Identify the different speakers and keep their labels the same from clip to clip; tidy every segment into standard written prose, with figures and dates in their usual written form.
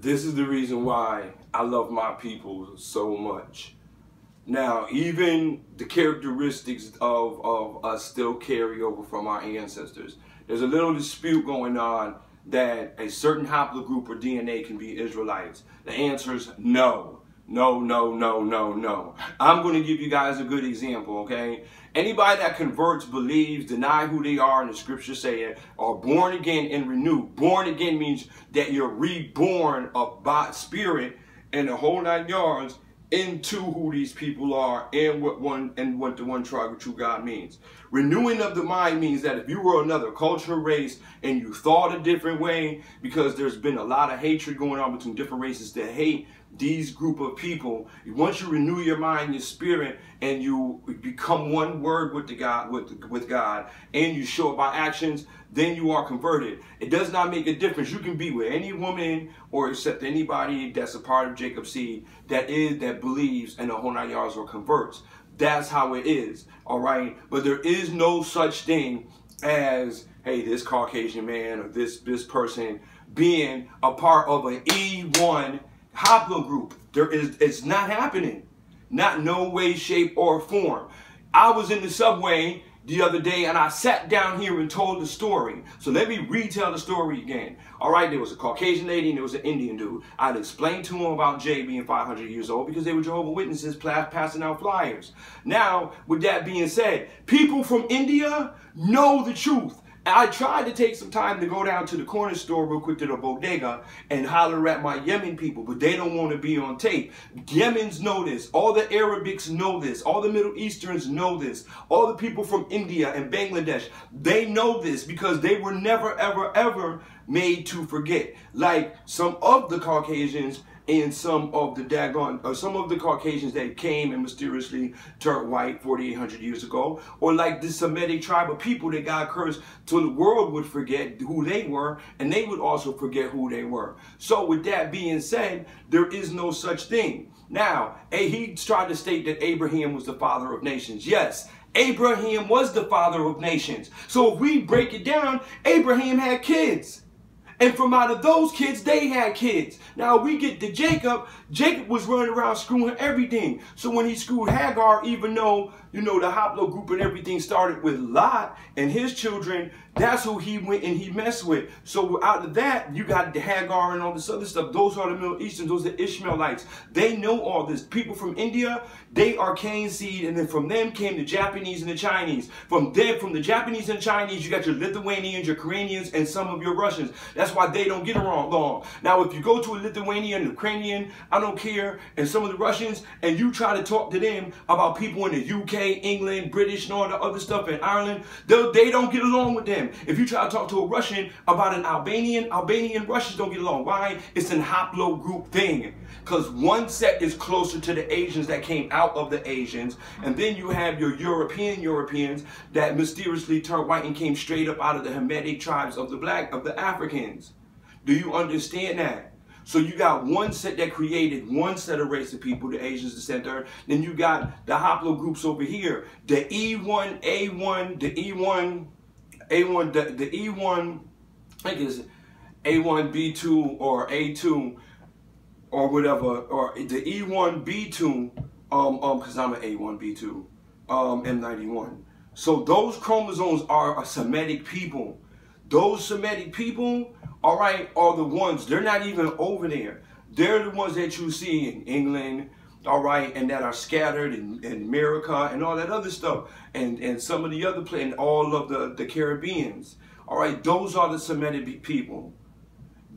Speaker 1: This is the reason why I love my people so much. Now, even the characteristics of us still carry over from our ancestors. There's a little dispute going on that a certain haplogroup or DNA can be Israelites. The answer is no. No, no, no, no, no. I'm going to give you guys a good example, okay? Anybody that converts, believes, deny who they are, and the scriptures say it, are born again and renewed. Born again means that you're reborn of by spirit and the whole 9 yards into who these people are and what the one tribe of true God means. Renewing of the mind means that if you were another culture, race, and you thought a different way, because there's been a lot of hatred going on between different races that hate these group of people, once you renew your mind, your spirit, and you become one word with God, and you show it by actions, then you are converted. It does not make a difference. You can be with any woman or accept anybody that's a part of Jacob's seed that believes in the whole 9 yards or converts. That's how it is, all right? But there is no such thing as, hey, this Caucasian man or this person being a part of an E1 haplogroup. It's not happening. Not no way, shape, or form. I was in the subway the other day and I sat down here and told the story. So let me retell the story again. All right, there was a Caucasian lady and there was an Indian dude. I'd explained to him about Jay being 500 years old because they were Jehovah's Witnesses passing out flyers. Now, with that being said, people from India know the truth. I tried to take some time to go down to the corner store real quick to the bodega and holler at my Yemen people, but they don't want to be on tape. Yemens know this. All the Arabics know this. All the Middle Easterns know this. All the people from India and Bangladesh, they know this because they were never, ever, ever made to forget. Like some of the Caucasians and some of the Caucasians that came and mysteriously turned white 4,800 years ago, or like the Semitic tribe of people that God cursed so the world would forget who they were, and they would also forget who they were. So with that being said, there is no such thing. Now, he tried to state that Abraham was the father of nations. Yes, Abraham was the father of nations. So if we break it down, Abraham had kids. And from out of those kids, they had kids. Now we get to Jacob. Jacob was running around screwing everything. So when he screwed Hagar, even though, you know, the haplogroup and everything started with Lot and his children, that's who he went and he messed with. So out of that, you got the Hagar and all this other stuff. Those are the Middle Easterns. Those are the Ishmaelites. They know all this. People from India, they are Cain seed. And then from them came the Japanese and the Chinese. From the Japanese and Chinese, you got your Lithuanians, your Ukrainians, and some of your Russians. That's why they don't get along. Now, if you go to a Lithuanian, Ukrainian, I don't care, and some of the Russians, and you try to talk to them about people in the UK, England, British, and all the other stuff in Ireland, they don't get along with them. If you try to talk to a Russian about an Albanian Russians don't get along. Why? It's an haplogroup thing. Because one set is closer to the Asians that came out of the Asians, and then you have your Europeans that mysteriously turned white and came straight up out of the Hamitic tribes of the Africans. Do you understand that? So you got one set that created one set of race of people, the Asians, the center. Then you got the haplogroups over here, the E1, A1, the E1, A1, the E1, I think it's A1, B2, or A2, or whatever, or the E1, B2, because I'm an A1, B2, M91. So those chromosomes are a Semitic people. Those Semitic people, all right, are the ones, they're not even over there. They're the ones that you see in England, all right, and that are scattered in America and all that other stuff. And some of the other places, and all of the Caribbeans. All right, those are the Semitic people.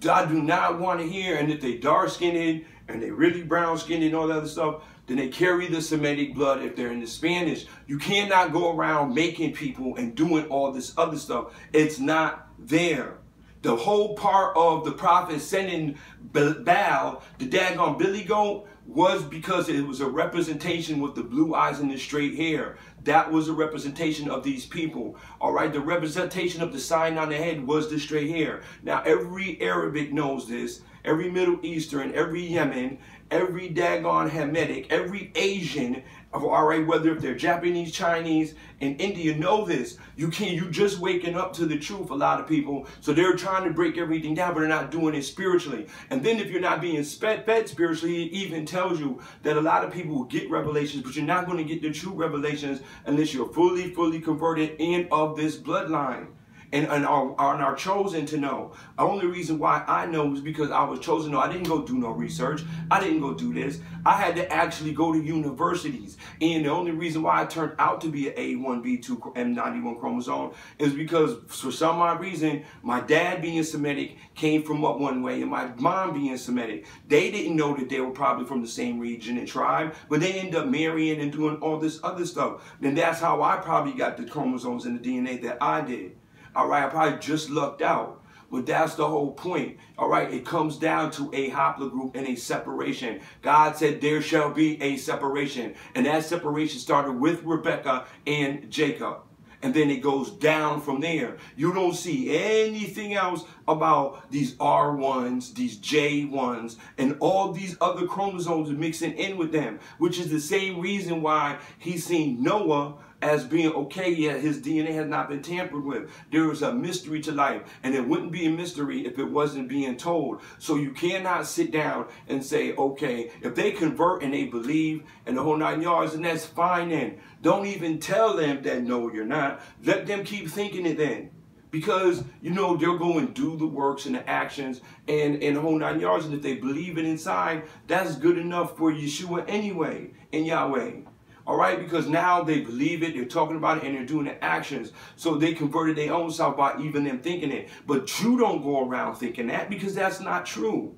Speaker 1: I do not want to hear, and if they dark-skinned and they really brown-skinned and all that other stuff, then they carry the Semitic blood. If they're in the Spanish, you cannot go around making people and doing all this other stuff. It's not there. The whole part of the prophet sending Baal, the daggone Billy Goat, was because it was a representation with the blue eyes and the straight hair. That was a representation of these people. All right, the representation of the sign on the head was the straight hair. Now, every Arabic knows this. every Middle Eastern, every Yemen, every daggone Hamitic, every Asian, all right, whether if they're Japanese, Chinese, and India, know this. You just waking up to the truth, a lot of people. So they're trying to break everything down, but they're not doing it spiritually. And then if you're not being fed spiritually, it even tells you that a lot of people will get revelations, but you're not going to get the true revelations unless you're fully converted and of this bloodline. And are chosen to know. The only reason why I know is because I was chosen to know. I didn't go do no research. I didn't go do this. I had to actually go to universities. And the only reason why I turned out to be an A1B2 M91 chromosome is because for some odd reason, my dad being Semitic came from up one way and my mom being Semitic. They didn't know that they were probably from the same region and tribe, but they ended up marrying and doing all this other stuff. Then that's how I probably got the chromosomes and the DNA that I did. All right, I probably just lucked out, but that's the whole point. All right, it comes down to a haplogroup and a separation. God said there shall be a separation, and that separation started with Rebecca and Jacob. And then it goes down from there. You don't see anything else about these R1s, these J1s, and all these other chromosomes mixing in with them, which is the same reason why he's seen Noah as being okay, yet his DNA has not been tampered with. There is a mystery to life, and it wouldn't be a mystery if it wasn't being told. So you cannot sit down and say, okay, if they convert and they believe and the whole 9 yards, and that's fine then. Don't even tell them that no, you're not. Let them keep thinking it then. Because, you know, they'll go and do the works and the actions and the whole 9 yards, and if they believe it inside, that's good enough for Yeshua anyway, in Yahweh. All right, because now they believe it, they're talking about it, and they're doing the actions. So they converted their own self by even them thinking it. But you don't go around thinking that, because that's not true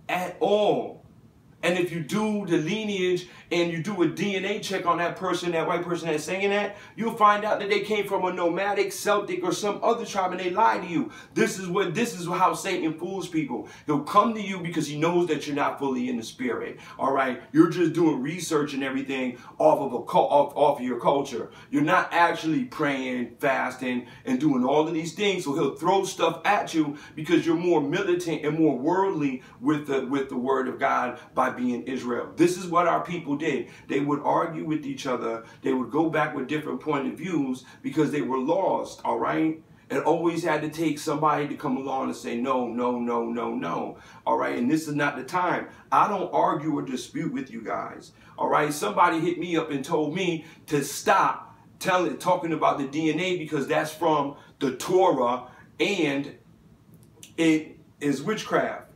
Speaker 1: at all. And if you do the lineage and you do a DNA check on that person, that white person that's saying that, you'll find out that they came from a nomadic, Celtic, or some other tribe, and they lie to you. This is how Satan fools people. He'll come to you because he knows that you're not fully in the spirit. All right, you're just doing research and everything off of your culture. You're not actually praying, fasting, and doing all of these things. So he'll throw stuff at you because you're more militant and more worldly with the word of God by being Israel. This is what our people did. They would argue with each other. They would go back with different point of views because they were lost, all right? It always had to take somebody to come along and say, no, no, no, no, no, all right? And this is not the time. I don't argue or dispute with you guys, all right? Somebody hit me up and told me to stop talking about the DNA because that's from the Torah and it is witchcraft.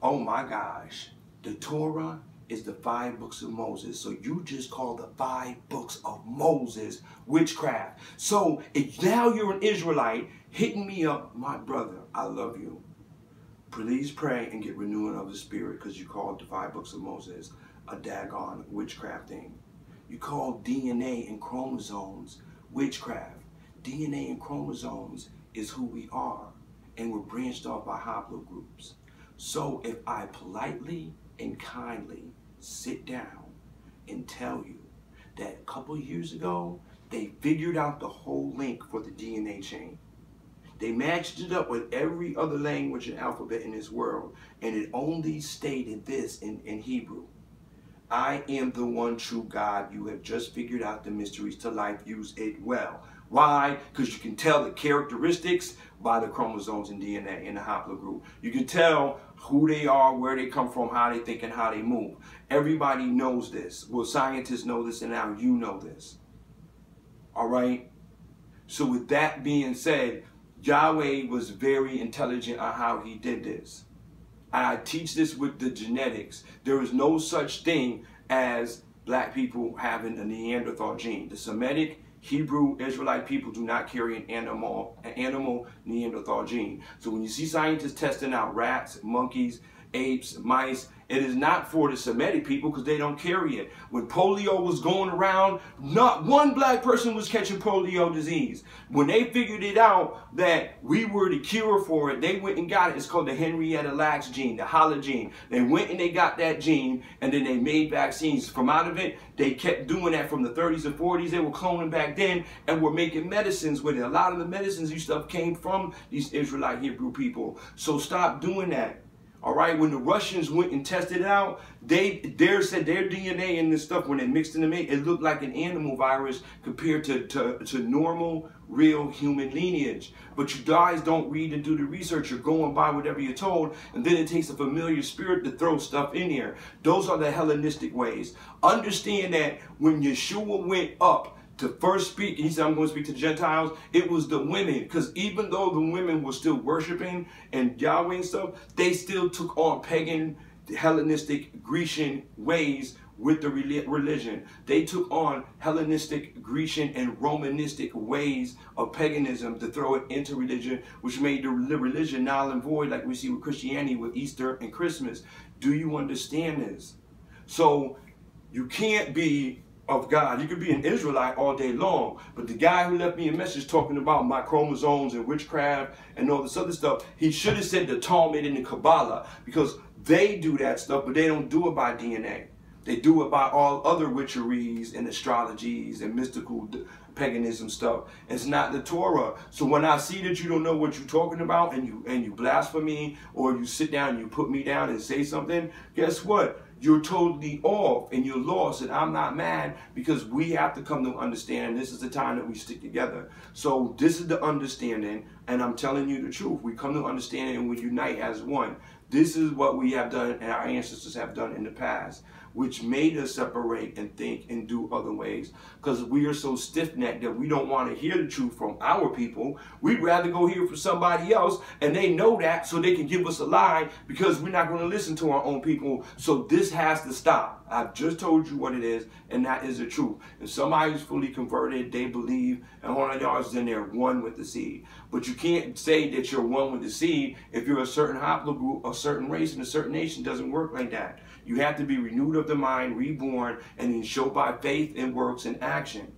Speaker 1: Oh my gosh. The Torah is the 5 books of Moses. So you just call the 5 books of Moses witchcraft. So if now you're an Israelite hitting me up, my brother, I love you. Please pray and get renewing of the spirit, because you called the 5 books of Moses a daggone witchcraft thing. You call DNA and chromosomes witchcraft. DNA and chromosomes is who we are, and we're branched off by haplogroups. So if I politely and kindly sit down and tell you that a couple years ago, they figured out the whole link for the DNA chain. They matched it up with every other language and alphabet in this world, and it only stated this in Hebrew. I am the one true God. You have just figured out the mysteries to life. Use it well. Why? Because you can tell the characteristics by the chromosomes and DNA in the haplogroup. You can tell who they are, where they come from, how they think, and how they move. Everybody knows this. Well, scientists know this, and now you know this. All right? So with that being said, Yahweh was very intelligent on how he did this. And I teach this with the genetics. There is no such thing as black people having a Neanderthal gene. The Semitic, Hebrew, Israelite people do not carry an animal Neanderthal gene. So when you see scientists testing out rats, monkeys, apes, mice, it is not for the Semitic people because they don't carry it. When polio was going around, not one black person was catching polio disease. When they figured it out that we were the cure for it, they went and got it. It's called the Henrietta Lacks gene, the Hala gene. They went and they got that gene, and then they made vaccines from out of it. They kept doing that from the 30s and 40s. They were cloning back then and were making medicines with it. A lot of the medicines and stuff came from these Israelite Hebrew people. So stop doing that. All right, when the Russians went and tested it out, they said their DNA and this stuff, when they mixed in the meat, it looked like an animal virus compared to normal, real human lineage. But you guys don't read and do the research. You're going by whatever you're told, and then it takes a familiar spirit to throw stuff in here. Those are the Hellenistic ways. Understand that when Yeshua went up to first speak, he said, I'm going to speak to the Gentiles, it was the women, because even though the women were still worshiping and Yahweh and stuff, they still took on pagan, Hellenistic, Grecian ways with the religion. They took on Hellenistic, Grecian, and Romanistic ways of paganism to throw it into religion, which made the religion null and void, like we see with Christianity, with Easter and Christmas. Do you understand this? So you can't be of God. You could be an Israelite all day long, but the guy who left me a message talking about my chromosomes and witchcraft and all this other stuff, he should have said the Talmud and the Kabbalah, because they do that stuff, but they don't do it by DNA. They do it by all other witcheries and astrologies and mystical paganism stuff. It's not the Torah. So when I see that you don't know what you're talking about and you blaspheme, or you sit down and you put me down and say something, guess what? You're totally off and you're lost, and I'm not mad, because we have to come to understand this is the time that we stick together. So this is the understanding, and I'm telling you the truth. We come to understand it and we unite as one. This is what we have done and our ancestors have done in the past, which made us separate and think and do other ways, because we are so stiff-necked that we don't want to hear the truth from our people. We'd rather go hear from somebody else, and they know that, so they can give us a lie, because we're not going to listen to our own people. So this has to stop. I've just told you what it is, and that is the truth. If somebody's fully converted, they believe, and all of y'all is in there one with the seed. But you can't say that you're one with the seed if you're a certain haplogroup, a certain race, and a certain nation. It doesn't work like that. You have to be renewed of the mind, reborn, and then show by faith and works and action.